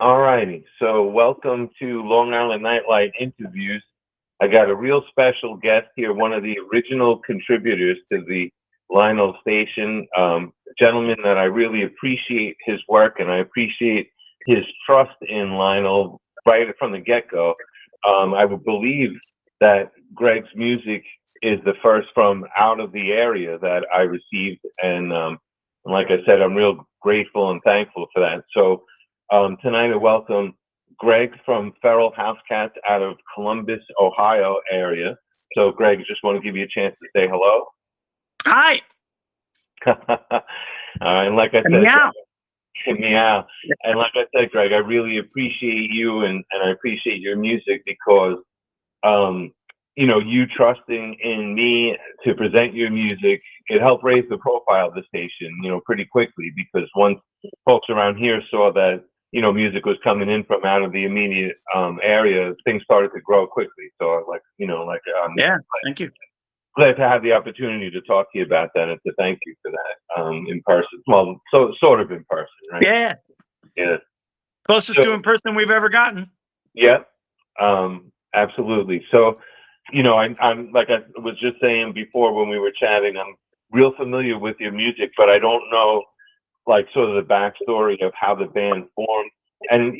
All righty. So, welcome to Long Island Nightlight Interviews. I got a real special guest here, one of the original contributors to the Lionel station, a gentleman that I really appreciate his work and I appreciate his trust in Lionel right from the get go. I would believe that Greg's music is the first from out of the area that I received. And like I said, I'm real grateful and thankful for that. So, tonight I welcome Greg from Feral Housecats out of Columbus, Ohio area. So, Greg, just want to give you a chance to say hello. Hi. And like I said, Meow. meow. And like I said, Greg, I really appreciate you and I appreciate your music because, um, you trusting in me to present your music, it helped raise the profile of the station, pretty quickly because once folks around here saw that, music was coming in from out of the immediate area, things started to grow quickly. So Yeah. Thank you. glad to have the opportunity to talk to you about that and to thank you for that in person. Well, so sort of in person, right? Yeah. Yeah. Closest to in person we've ever gotten. Yeah. Absolutely. So, I'm like I was just saying before when we were chatting, I'm real familiar with your music, but I don't know like sort of the backstory of how the band formed. And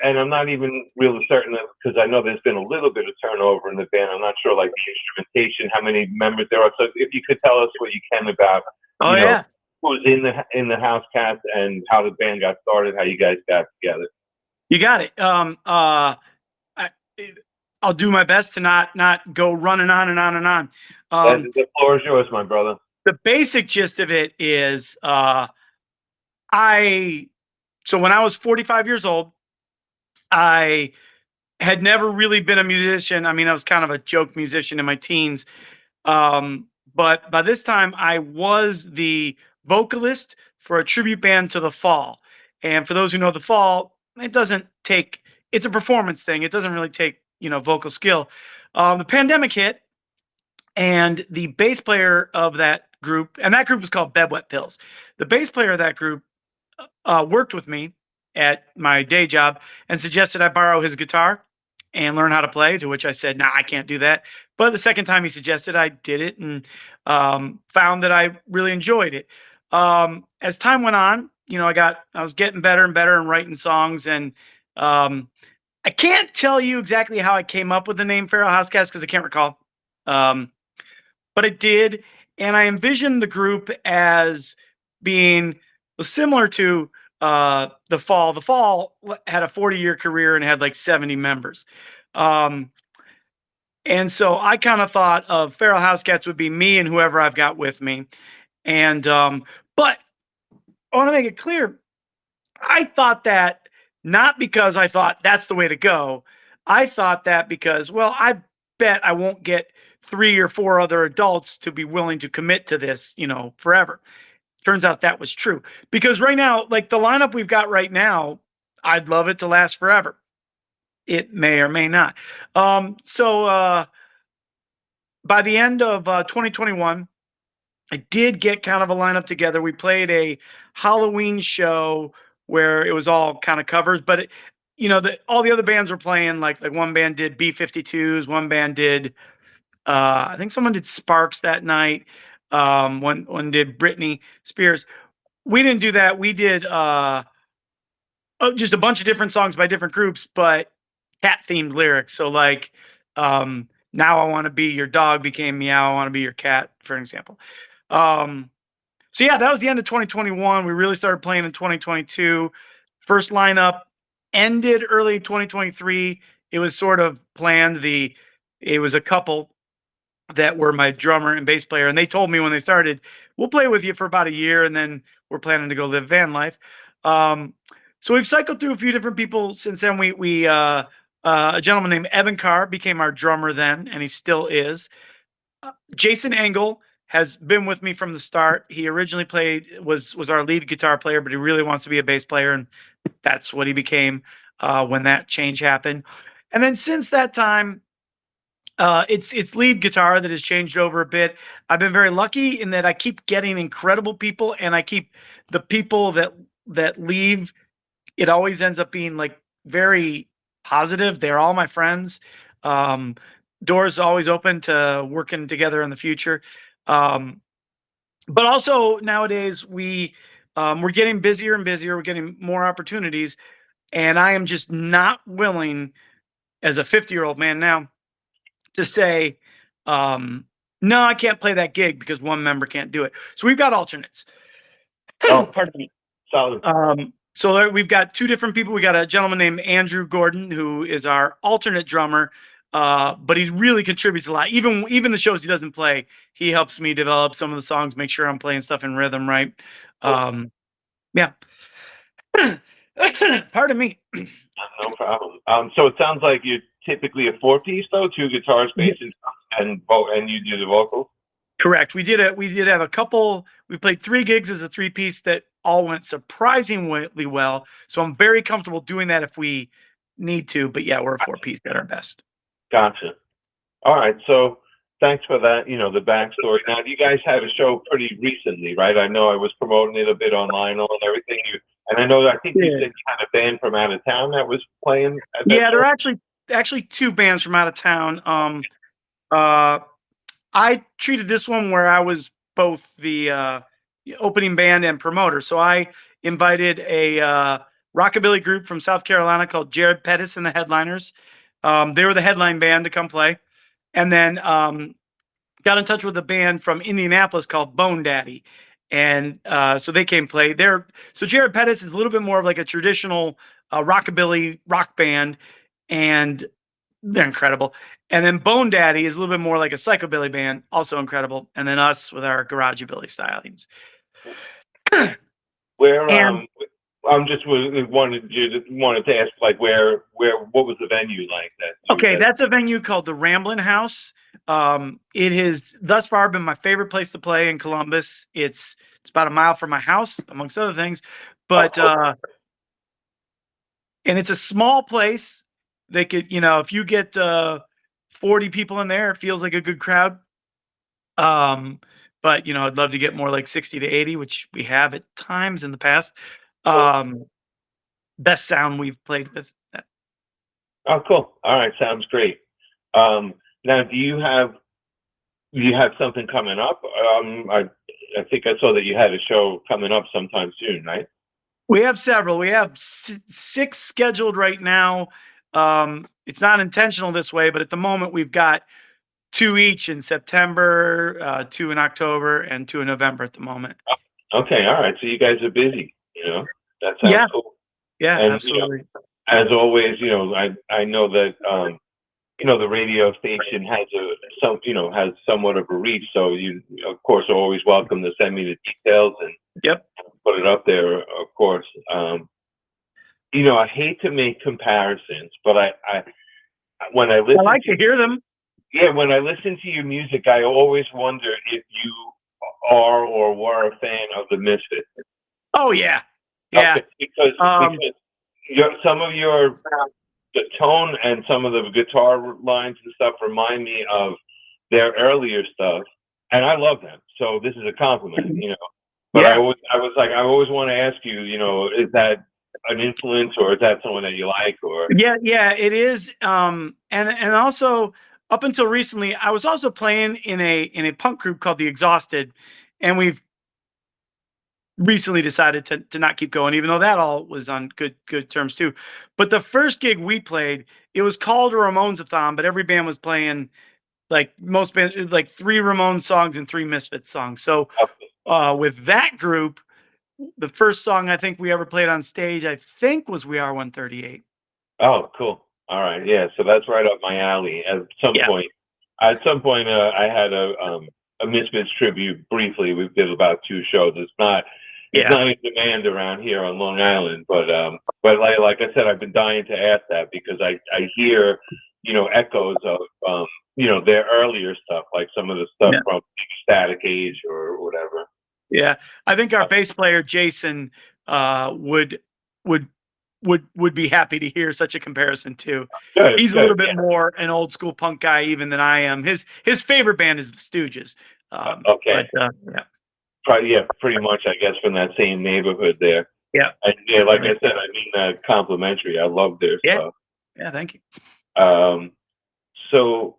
and I'm not even really certain because I know there's been a little bit of turnover in the band. I'm not sure like the instrumentation, how many members there are. So if you could tell us what you can about, Oh you know, yeah. who's in the House Cats and how the band got started, how you guys got together. You got it. I, I'll do my best to not go running on and on and on. The floor is yours, my brother. The basic gist of it is I so when I was 45 years old, I had never really been a musician. I mean, I was kind of a joke musician in my teens. But by this time, I was the vocalist for a tribute band to The Fall. And for those who know The Fall, it doesn't take, it's a performance thing. It doesn't really take, vocal skill. The pandemic hit, and the bass player of that group, and that group was called Bed Wet Pills. The bass player of that group worked with me at my day job and suggested I borrow his guitar and learn how to play, to which I said, nah, I can't do that. But the second time he suggested, I did it and found that I really enjoyed it. As time went on, I was getting better and better and writing songs. And I can't tell you exactly how I came up with the name Feral Housecats because I can't recall. But I did. And I envisioned the group as being similar to The Fall. The Fall had a 40-year career and had like 70 members. And so I kind of thought of Feral Housecats would be me and whoever I've got with me. And but I want to make it clear, I thought that not because I thought that's the way to go. I thought that because, well, I bet I won't get 3 or 4 other adults to be willing to commit to this, forever. Turns out that was true because right now, like the lineup we've got right now, I'd love it to last forever. It may or may not. So by the end of 2021, I did get kind of a lineup together. We played a Halloween show where it was all kind of covers, but all the other bands were playing. Like one band did B-52s, one band did I think someone did Sparks that night. One did Britney Spears. We didn't do that. We did just a bunch of different songs by different groups, but cat themed lyrics. So like, now I want to be your dog became meow. I want to be your cat, for example. So yeah, that was the end of 2021. We really started playing in 2022. First lineup ended early 2023. It was sort of planned. It was a couple that were my drummer and bass player. And they told me when they started, we'll play with you for about a year and then we're planning to go live van life. So we've cycled through a few different people since then. A gentleman named Evan Carr became our drummer then, and he still is. Jason Engel has been with me from the start. He originally was our lead guitar player, but he really wants to be a bass player, and that's what he became when that change happened. And then since that time, it's lead guitar that has changed over a bit. I've been very lucky in that I keep getting incredible people, and I keep the people that leave it always ends up being like very positive. They're all my friends. Um, Doors always open to working together in the future. Um, but also nowadays we're getting busier and busier. We're getting more opportunities, and I am just not willing, as a 50-year-old man now, to say, um, no, I can't play that gig because one member can't do it. So we've got alternates. Oh, Pardon me. solid. So we've got two different people. We got a gentleman named Andrew Gordon, who is our alternate drummer, but he really contributes a lot. Even the shows he doesn't play, he helps me develop some of the songs, make sure I'm playing stuff in rhythm right. Yeah. Pardon me. No problem. So it sounds like you're typically a four-piece, though, two guitars, bass, Yes. and you do the vocals. Correct. We did have a couple. We played 3 gigs as a 3-piece that all went surprisingly well. So I'm very comfortable doing that if we need to. But yeah, we're a 4-piece at our best. Gotcha. All right. So thanks for that. The backstory. Now, you guys had a show pretty recently, right? I know I was promoting it a bit online and everything. And I think you said you had a band from out of town that was playing at that Yeah, there show? are actually 2 bands from out of town. I treated this one where I was both the opening band and promoter. So I invited a rockabilly group from South Carolina called Jared Pettis and the Headliners. They were the headline band to come play, and then got in touch with a band from Indianapolis called Bone Daddy, and so they came play there. So Jared Pettis is a little bit more of like a traditional rockabilly rock band, and they're incredible. And then Bone Daddy is a little bit more like a psychobilly band, also incredible. And then us with our garageabilly stylings. Where And I'm just wanted to ask, like, what was the venue like that? okay, that's a venue called the Ramblin' House. It has thus far been my favorite place to play in Columbus. It's about a mile from my house, amongst other things. But and it's a small place. They could, if you get 40 people in there, it feels like a good crowd. But I'd love to get more like 60 to 80, which we have at times in the past. Best sound we've played with. Oh, cool. All right, sounds great. Now, do you have something coming up? I think I saw that you had a show coming up sometime soon, right? We have several. We have 6 scheduled right now. It's not intentional this way, but at the moment we've got 2 each in September, 2 in October, and 2 in November at the moment. Okay, all right. So you guys are busy. That sounds cool. Yeah, And, absolutely. As always, I know that the radio station has somewhat of a reach. So you, of course, are always welcome to send me the details and put it up there. Of course. I hate to make comparisons, but when I listen, I like to hear them. Yeah, when I listen to your music, I always wonder if you are or were a fan of the Misfits. Oh yeah, yeah. Okay, because some of the tone and some of the guitar lines and stuff remind me of their earlier stuff, and I love them. So this is a compliment, But I always want to ask you, is that an influence, or is that someone that you like? Or yeah, it is. And also up until recently, I was also playing in a punk group called The Exhausted, and we've recently decided to not keep going, even though that all was on good terms too. But the first gig we played, it was called a Ramones-a-thon, but every band was playing, like most bands, like 3 Ramones songs and 3 Misfits songs. So with that group, the first song I think we ever played on stage, I think, was We Are 138. Oh, cool. All right. Yeah. So that's right up my alley. At some point, I had a Misfits tribute briefly. We did about 2 shows. It's not in demand around here on Long Island, but like I said, I've been dying to ask that because I hear, echoes of, their earlier stuff, like some of the stuff from Static Age or whatever. Yeah. I think our bass player, Jason, would be happy to hear such a comparison too. He's a little bit more an old school punk guy even than I am. His favorite band is the Stooges. Okay. Pretty much, I guess, from that same neighborhood there. Yeah. And yeah, like I said, I mean that complimentary. I love their Yeah. stuff. Yeah. Thank you. So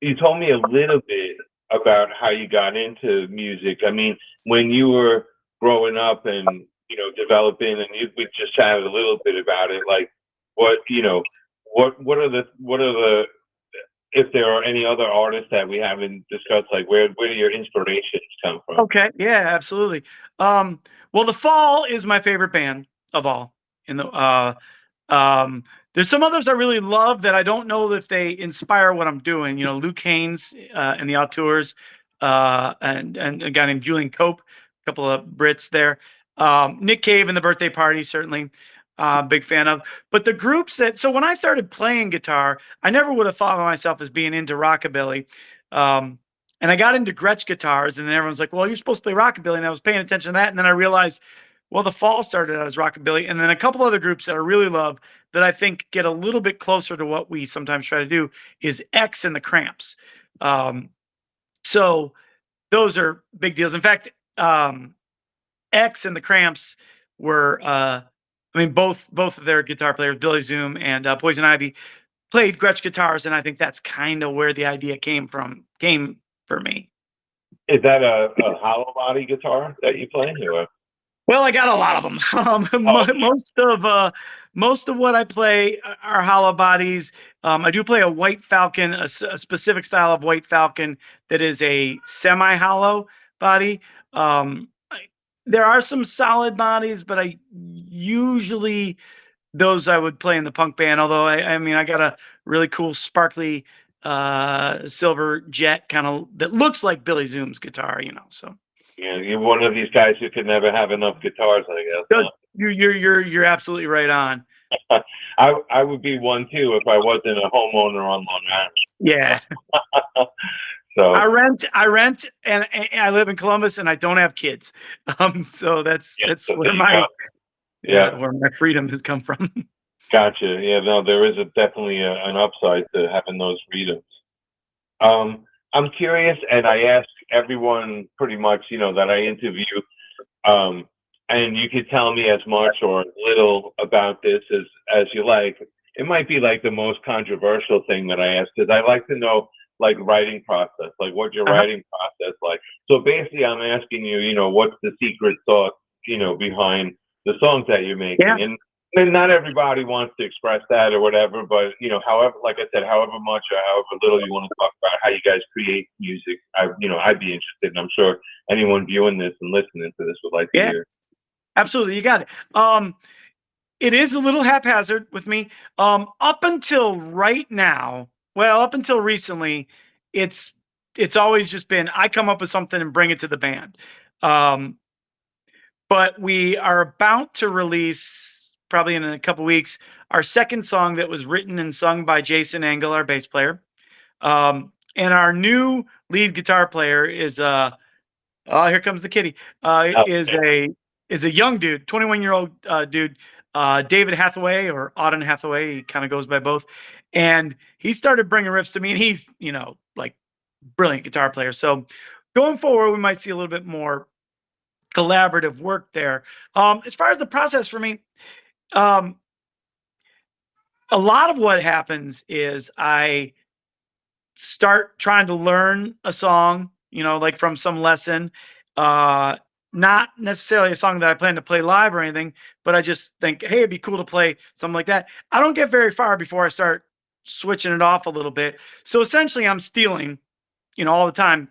you told me a little bit about how you got into music. I mean, when you were growing up and developing, and we just chatted a little bit about it. Like, what are the if there are any other artists that we haven't discussed, like where do your inspirations come from? Okay. Yeah, absolutely. Well, The Fall is my favorite band of all. In the um, there's some others I really love that I don't know if they inspire what I'm doing. Luke Haynes and the Auteurs, and a guy named Julian Cope, a couple of Brits there. Nick Cave and the Birthday Party, certainly. Big fan of. But the groups so when I started playing guitar, I never would have thought of myself as being into rockabilly. And I got into Gretsch guitars, and then everyone's like, well, you're supposed to play rockabilly. And I was paying attention to that. And then I realized, well, The Fall started out as rockabilly. And then a couple other groups that I really love that I think get a little bit closer to what we sometimes try to do is X and the Cramps. So those are big deals. In fact, X and the Cramps were, both of their guitar players, Billy Zoom and Poison Ivy, played Gretsch guitars, and I think that's kind of where the idea came for me. Is that a hollow body guitar that you play? Or? Well, I got a lot of them. Most of what I play are hollow bodies. I do play a White Falcon, a specific style of White Falcon that is a semi-hollow body. There are some solid bodies, but I usually those I would play in the punk band. Although I got a really cool sparkly silver jet kind of that looks like Billy Zoom's guitar. So. Yeah, you're one of these guys who can never have enough guitars, I guess. You're absolutely right on. I would be one too if I wasn't a homeowner on Long Island. Yeah. So I rent, and I live in Columbus, and I don't have kids. So that's so where where my freedom has come from. Gotcha. Yeah, no, there is definitely an upside to having those freedoms. I'm curious, and I ask everyone pretty much, that I interview, and you could tell me as much or little about this as you like. It might be like the most controversial thing that I ask, because I like to know, like, writing process, like what's your writing process like. So basically, I'm asking you, what's the secret sauce, behind the songs that you're making, and not everybody wants to express that or whatever, but however, like I said, however much or however little you want to talk about how you guys create music, I'd be interested, and I'm sure anyone viewing this and listening to this would like to hear. Absolutely, you got it. It is a little haphazard with me. Up until right now, up until recently, it's always just been I come up with something and bring it to the band. But we are about to release, probably in a couple weeks, our second song that was written and sung by Jason Engel, our bass player. And our new lead guitar player is here comes the kitty. Is a young dude, 21-year-old dude, David Hathaway, or Auden Hathaway. He kind of goes by both. And he started bringing riffs to me, and he's, like, brilliant guitar player. So going forward, we might see a little bit more collaborative work there. As far as the process for me, a lot of what happens is I start trying to learn a song, like from some lesson, not necessarily a song that I plan to play live or anything, but I just think, hey, it'd be cool to play something like that. I don't get very far before I start switching it off a little bit. So essentially I'm stealing, all the time.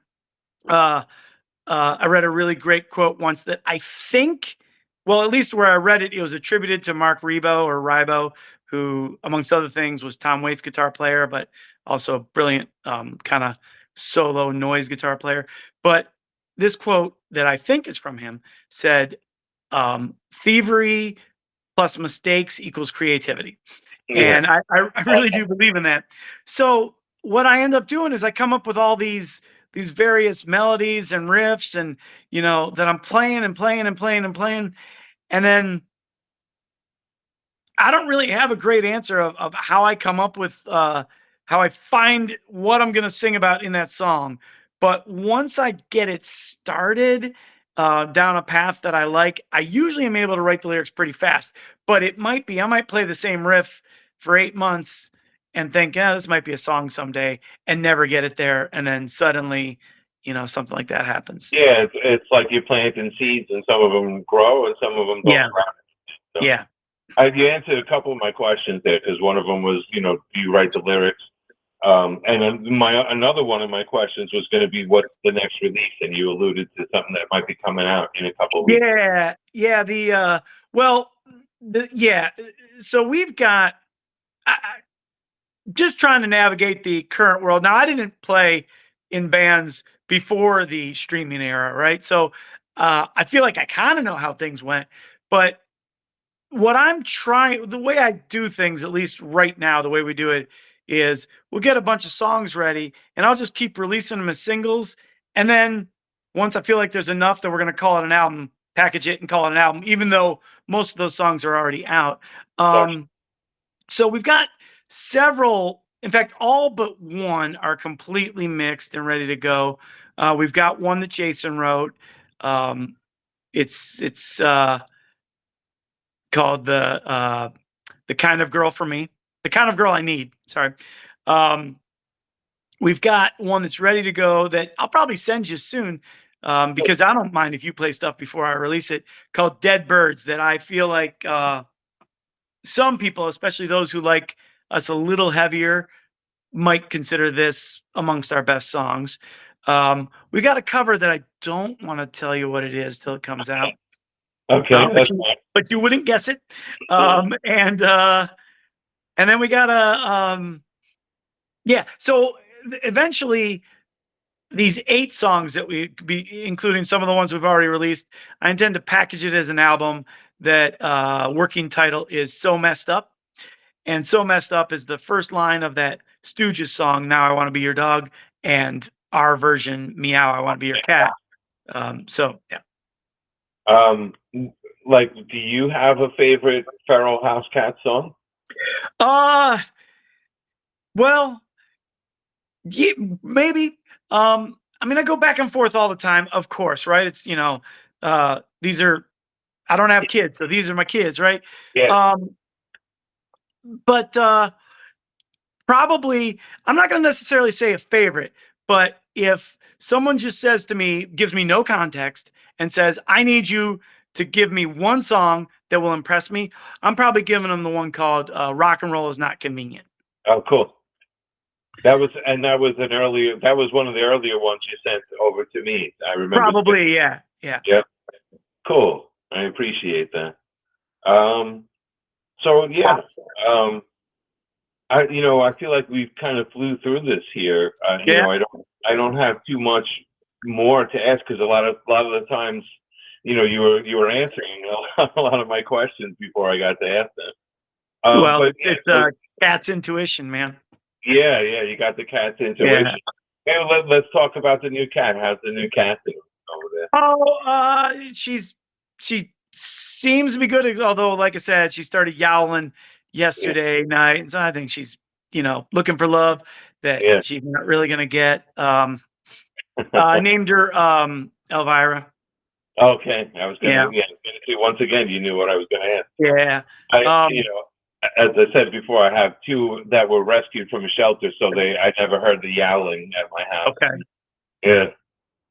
I read a really great quote once that I think, well, at least where I read it, it was attributed to Mark Ribot, who, amongst other things, was Tom Waits' guitar player, but also a brilliant kind of solo noise guitar player. But this quote that I think is from him said, thievery plus mistakes equals creativity. Yeah. And I really do believe in that. So what I end up doing is I come up with all these various melodies and riffs, and that I'm playing and playing and playing and playing, and then I don't really have a great answer of how I come up with how I find what I'm gonna sing about in that song. But once I get it started, down a path that I like, I usually am able to write the lyrics pretty fast. But it might be I might play the same riff for 8 months and think, yeah, this might be a song someday, and never get it there, and then suddenly, something like that happens. Yeah, it's like you're planting seeds, and some of them grow, and some of them don't Yeah, grow. So, yeah. you answered a couple of my questions there, because one of them was, do you write the lyrics? And then another one of my questions was going to be, what's the next release? And you alluded to something that might be coming out in a couple of weeks. Yeah. So we've got just trying to navigate the current world. Now, I didn't play in bands before the streaming era, right? So I feel like I kind of know how things went, but what I'm trying, the way I do things, at least right now, the way we do it is we'll get a bunch of songs ready and I'll just keep releasing them as singles. And then once I feel like there's enough that we're going to call it an album, package it and call it an album, even though most of those songs are already out. So we've got several, in fact, all but one are completely mixed and ready to go. We've got one that Jason wrote. It's called the kind of girl for me, the kind of girl I need. Sorry. We've got one that's ready to go that I'll probably send you soon, because I don't mind if you play stuff before I release it, called Dead Birds, that I feel like some people, especially those who like us a little heavier, might consider this amongst our best songs. We got a cover that I don't want to tell you what it is till it comes out. Okay, but you wouldn't guess it. And then we got so eventually these 8 songs that we be including some of the ones we've already released, I intend to package it as an album that working title is So Messed Up. And So Messed Up is the first line of that Stooges song, Now I Want to Be Your Dog, and our version, Meow, I Want to Be Your Cat. Like, do you have a favorite Feral Housecats song? Well, yeah, maybe. I go back and forth all the time, of course, right? It's, these are, I don't have kids, so these are my kids, right? Yeah. But probably, I'm not going to necessarily say a favorite, but if someone just says to me, gives me no context and says, I need you to give me one song that will impress me, I'm probably giving them the one called Rock and Roll Is Not Convenient. Oh, cool. That was one of the earlier ones you sent over to me. I remember. Probably, yeah. Yep. Cool. I appreciate that. I feel like we've kind of flew through this here. I don't have too much more to ask, because a lot of the times, you were answering a lot of my questions before I got to ask them. It's cat's intuition, man. Yeah, you got the cat's intuition. Yeah. Hey, let's talk about the new cat. How's the new cat doing over there? She seems to be good, although, like I said, she started yowling yesterday night, and so I think she's, looking for love that she's not really gonna get. I named her Elvira. Okay, I was gonna see, once again, you knew what I was gonna ask. Yeah. As I said before, I have 2 that were rescued from a shelter, so I never heard the yowling at my house. Okay.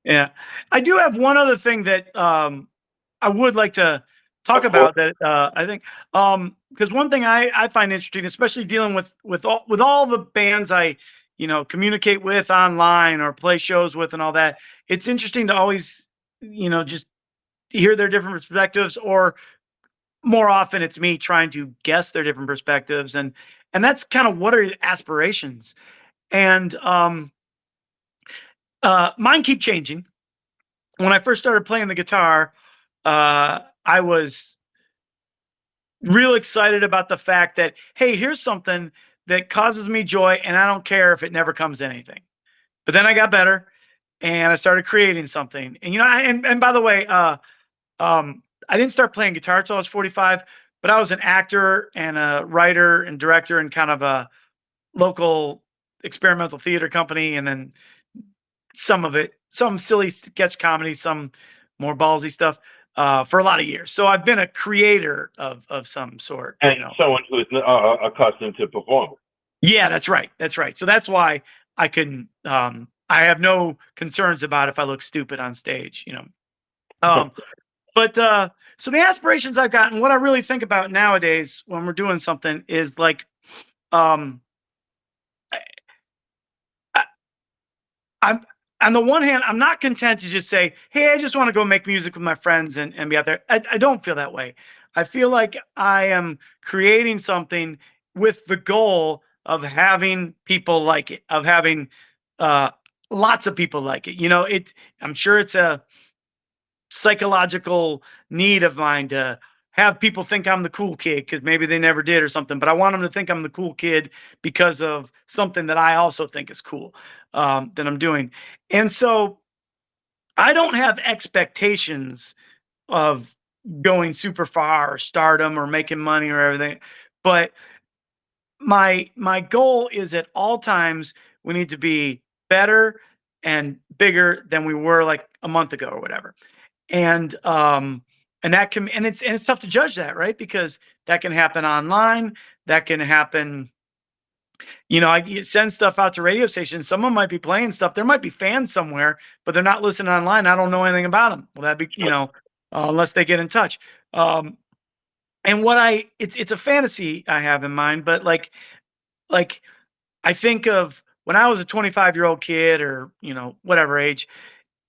Yeah. I do have one other thing that I would like to talk about, that I think, because one thing I find interesting, especially dealing with all the bands I communicate with online or play shows with and all that, it's interesting to always just hear their different perspectives, or more often it's me trying to guess their different perspectives, and that's kind of, what are your aspirations? And mine keep changing. When I first started playing the guitar, I was real excited about the fact that, hey, here's something that causes me joy, and I don't care if it never comes to anything. But then I got better, and I started creating something. And and by the way, I didn't start playing guitar until I was 45, but I was an actor and a writer and director in kind of a local experimental theater company, and then some silly sketch comedy, some more ballsy stuff, for a lot of years. So I've been a creator of some sort, And you know. someone who is accustomed to performing. Yeah, that's right. That's right. So that's why I can, I have no concerns about if I look stupid on stage, you know. But so the aspirations I've gotten, what I really think about nowadays when we're doing something is like, um, I, I'm on the one hand, I'm not content to just say, "Hey, I just want to go make music with my friends and be out there." I don't feel that way. I feel like I am creating something with the goal of having people like it, of having uh, lots of people like it. You know, it. I'm sure it's a psychological need of mine to have people think I'm the cool kid because maybe they never did or something. But I want them to think I'm the cool kid because of something that I also think is cool, that I'm doing. And so I don't have expectations of going super far or stardom or making money or everything. But my goal is at all times we need to be better and bigger than we were like a month ago or whatever. And that can, and it's tough to judge that, right? Because that can happen online, that can happen, you know, send stuff out to radio stations, someone might be playing stuff, there might be fans somewhere, but they're not listening online, I don't know anything about them. Well, that'd be, you know, unless they get in touch. um and what I it's a fantasy I have in mind, but like I think of when I was a 25-year-old kid, or you know, whatever age,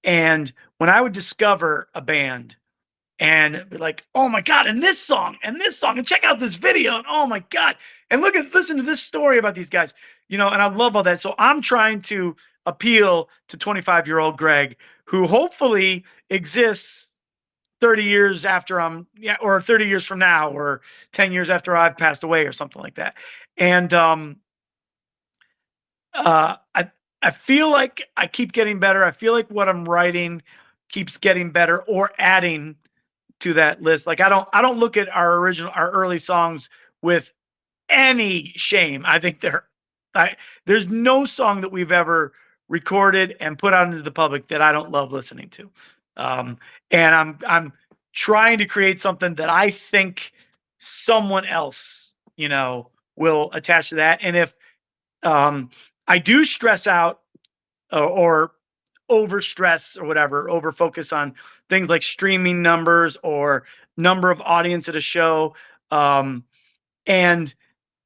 and when I would discover a band and be like, "Oh my god, and this song, and check out this video, and oh my god, and listen to this story about these guys," you know, and I love all that. So I'm trying to appeal to 25-year-old Greg, who hopefully exists 30 years after I'm, yeah, or 30 years from now, or 10 years after I've passed away, or something like that. And uh, I I feel like I keep getting better. I feel like what I'm writing keeps getting better or adding to that list. Like I don't look at our early songs with any shame. I think there's no song that we've ever recorded and put out into the public that I don't love listening to. Um, and I'm trying to create something that I think someone else, you know, will attach to that. And if I do stress out, or over stress or whatever, over focus on things like streaming numbers or number of audience at a show. And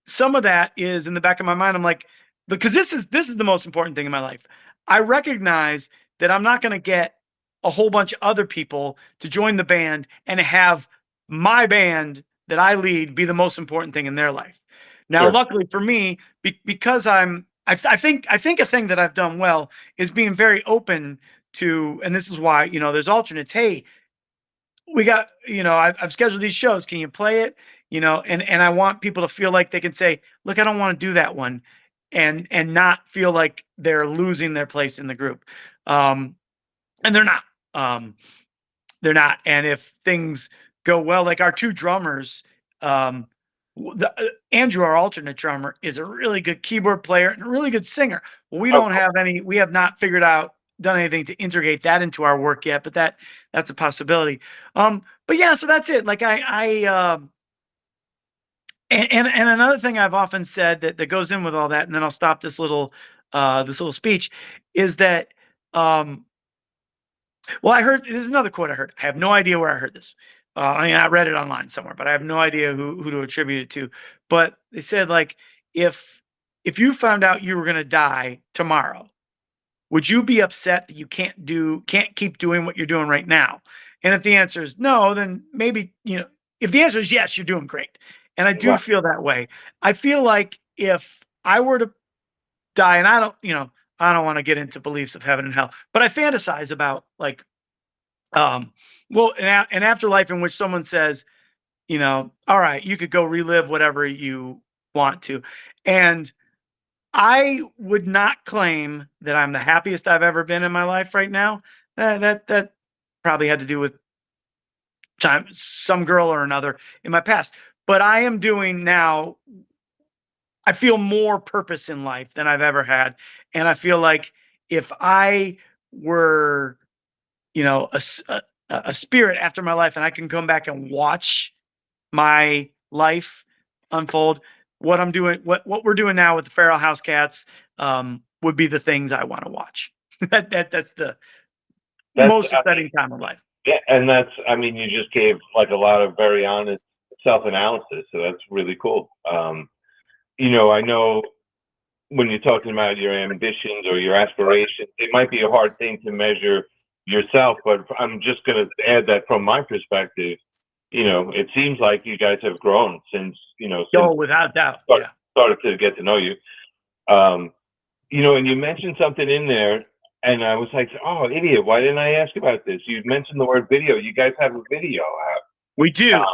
some of that is in the back of my mind. I'm like, because this is the most important thing in my life. I recognize that I'm not going to get a whole bunch of other people to join the band and have my band that I lead be the most important thing in their life. Now, Sure. luckily for me, because I think a thing that I've done well is being very open to, and this is why, you know, there's alternates. Hey, we got, you know, I've scheduled these shows. Can you play it? You know, and I want people to feel like they can say, look, I don't want to do that one, and not feel like they're losing their place in the group. And they're not. Um, they're not. And if things go well, like our two drummers, Andrew, our alternate drummer, is a really good keyboard player and a really good singer. Well, we have not figured out, done anything to integrate that into our work yet, but that's a possibility. But yeah, so that's it. Like and another thing I've often said that goes in with all that, and then I'll stop this little speech, is that well, I heard, this is another quote I heard. I have no idea where I heard this. I mean, I read it online somewhere, but I have no idea who to attribute it to. But they said, like, if if you found out you were going to die tomorrow, would you be upset that you can't keep doing what you're doing right now? And if the answer is no, then maybe, you know, if the answer is yes, you're doing great. And I do Right. feel that way. I feel like if I were to die, and I don't, you know, I don't want to get into beliefs of heaven and hell, but I fantasize about like, um, well, an afterlife in which someone says, you know, all right, you could go relive whatever you want to. And I would not claim that I'm the happiest I've ever been in my life right now. That probably had to do with time, some girl or another in my past. But I am doing now, I feel more purpose in life than I've ever had. And I feel like if I were, you know, a spirit after my life, and I can come back and watch my life unfold. What I'm doing, what we're doing now with the Feral Housecats, would be the things I want to watch. That's the That's, most exciting time of life. yeah, and that's, I mean, you just gave like a lot of very honest self-analysis, so that's really cool. I know when you're talking about your ambitions or your aspirations, it might be a hard thing to measure yourself, but I'm just going to add that from my perspective, it seems like you guys have grown since, since Oh, without doubt. started, Yeah. started to get to know you. And you mentioned something in there, and I was like, oh, idiot, why didn't I ask about this? You mentioned the word video. You guys have a video out. We do.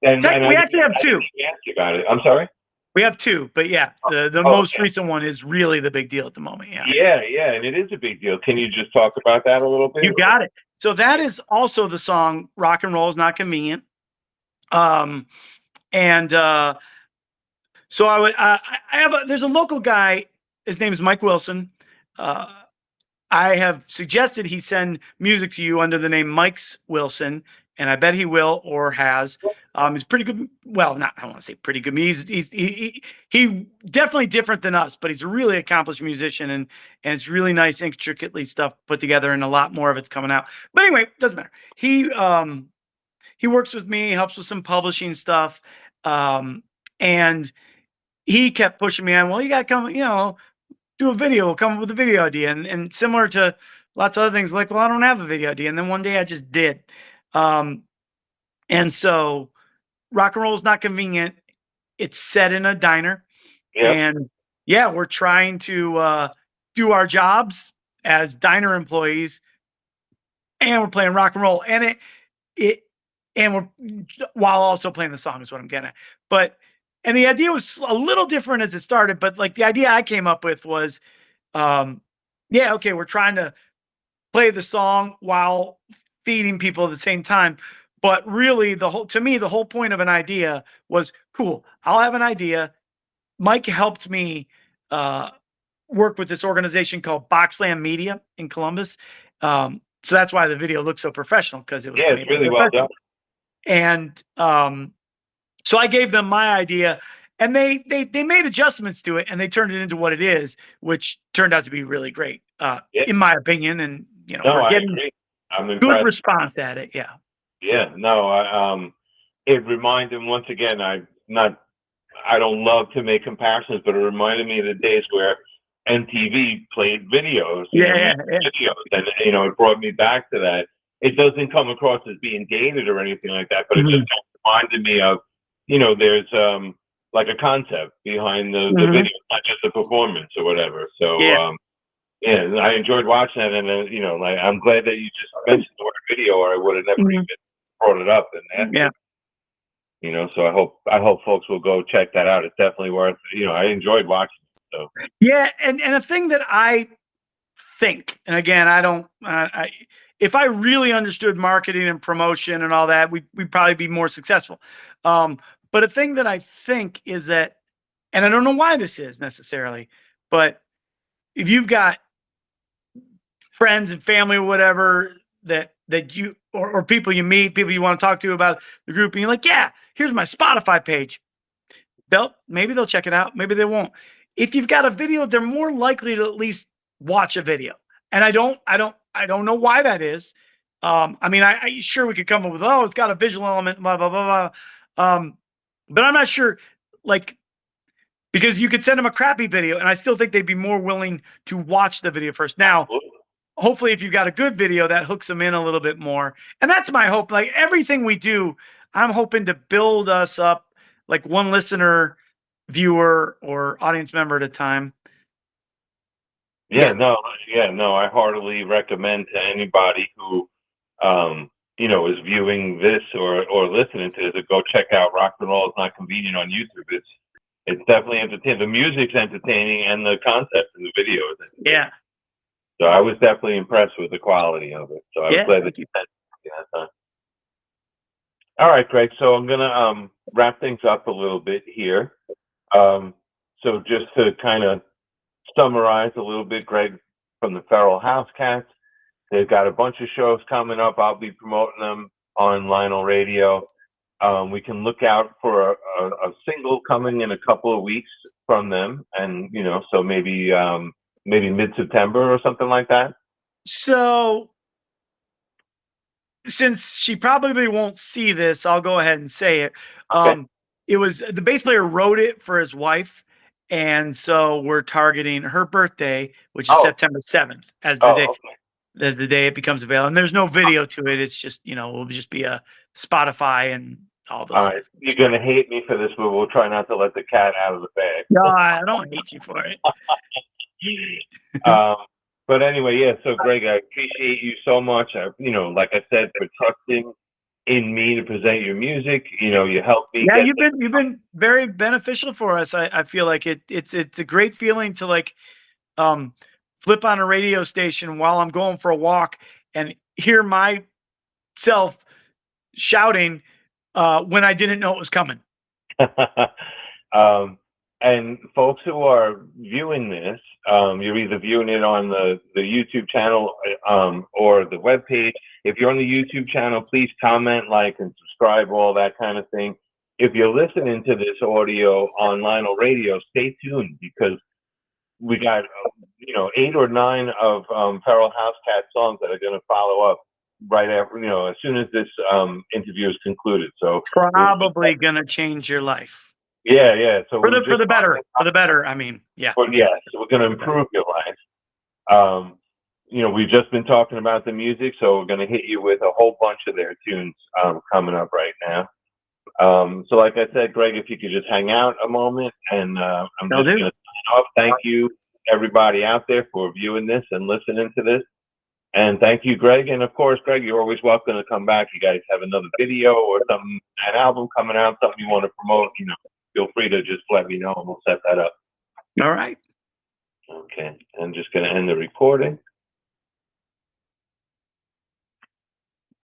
And We actually have two. I asked you about it. I'm sorry? We have two, but yeah, the most recent one is really the big deal at the moment. Yeah. Yeah, and it is a big deal. Can you just talk about that a little bit? You got it. So that is also the song "Rock and Roll Is Not Convenient." So I have there's a local guy. His name is Mike Wilson. I have suggested he send music to you under the name Mike's Wilson, and I bet he will or has. He's pretty good. Well, not I don't want to say pretty good. He definitely different than us, but he's a really accomplished musician, and it's really nice, intricately stuff put together, and a lot more of it's coming out. But anyway, doesn't matter. He works with me, helps with some publishing stuff, and he kept pushing me on. Well, you got to come, do a video. We'll come up with a video idea, and similar to lots of other things, like, well, I don't have a video idea, and then one day I just did. And so Rock and Roll Is Not Convenient. It's set in a diner. Yep. And yeah, we're trying to do our jobs as diner employees, and we're playing rock and roll, and we're while also playing the song is what I'm getting at. And the idea was a little different as it started, but like the idea I came up with was, okay, we're trying to play the song while feeding people at the same time. But really, the whole point of an idea was, cool, I'll have an idea. Mike helped me work with this organization called Boxland Media in Columbus. So that's why the video looks so professional, because it was it's really well done. And so I gave them my idea, and they made adjustments to it, and they turned it into what it is, which turned out to be really great, in my opinion. And we're getting good response at it. Yeah. Yeah, no, it reminded, once again, I don't love to make comparisons, but it reminded me of the days where MTV played videos, videos, and it brought me back to that. It doesn't come across as being dated or anything like that, but it just reminded me of, there's like a concept behind the video, not just a performance or whatever. So I enjoyed watching that, and I'm glad that you just mentioned the word video, or I would have never even brought it up. And so I hope folks will go check that out. It's definitely worth. I enjoyed watching it. So and a thing that I think, and again, I don't. If I really understood marketing and promotion and all that, we'd probably be more successful. But a thing that I think is that, and I don't know why this is necessarily, but if you've got friends and family or whatever that you or people you meet, people you want to talk to about the group, and you're like, yeah, here's my Spotify page. Maybe they'll check it out, maybe they won't. If you've got a video, they're more likely to at least watch a video. And I don't know why that is. I mean, I sure we could come up with, it's got a visual element, blah blah blah blah. But I'm not sure, because you could send them a crappy video, and I still think they'd be more willing to watch the video first. Now, hopefully, if you've got a good video, that hooks them in a little bit more. And that's my hope. Like everything we do, I'm hoping to build us up, like one listener, viewer, or audience member at a time. Yeah, no, I heartily recommend to anybody who, is viewing this or listening to this, to go check out Rock and Roll Is Not Convenient on YouTube. It's definitely entertaining. The music's entertaining, and the concept in the video is entertaining. Yeah. So I was definitely impressed with the quality of it. So I was glad that you sent that. All right, Greg. So I'm gonna wrap things up a little bit here. So just to kind of summarize a little bit, Greg, from the Feral Housecats, They've got a bunch of shows coming up. I'll be promoting them on LINL Radio. We can look out for a single coming in a couple of weeks from them, and so maybe mid-September or something like that. So, since she probably won't see this, I'll go ahead and say it. Okay. It was the bass player wrote it for his wife, and so we're targeting her birthday, which is September 7th, as the day. Okay. As the day it becomes available. And there's no video to it. It's just, it'll just be a Spotify and all those. All right. You're going to hate me for this, but we'll try not to let the cat out of the bag. No, I don't hate you for it. But anyway, yeah. So Greg, I appreciate you so much. Like I said, for trusting in me to present your music. You helped me. Yeah, you've been very beneficial for us. I feel like it's a great feeling to like, flip on a radio station while I'm going for a walk and hear myself shouting when I didn't know it was coming. And folks who are viewing this, you're either viewing it on the YouTube channel or the webpage. If you're on the YouTube channel, please comment, like, and subscribe, all that kind of thing. If you're listening to this audio on LINL Radio, stay tuned, because we got 8 or 9 of Feral Housecats songs that are going to follow up right after, as soon as this interview is concluded. So probably going to change your life. Yeah. So for the better. I mean, yeah. So we're going to improve your life. We've just been talking about the music, so we're going to hit you with a whole bunch of their tunes coming up right now. So like I said, Greg, if you could just hang out a moment, and I'm just going to sign off. Thank you, everybody out there, for viewing this and listening to this. And thank you, Greg. And of course, Greg, you're always welcome to come back. You guys have another video or something, an album coming out, something you want to promote, feel free to just let me know and we'll set that up. All right. Okay. I'm just going to end the recording.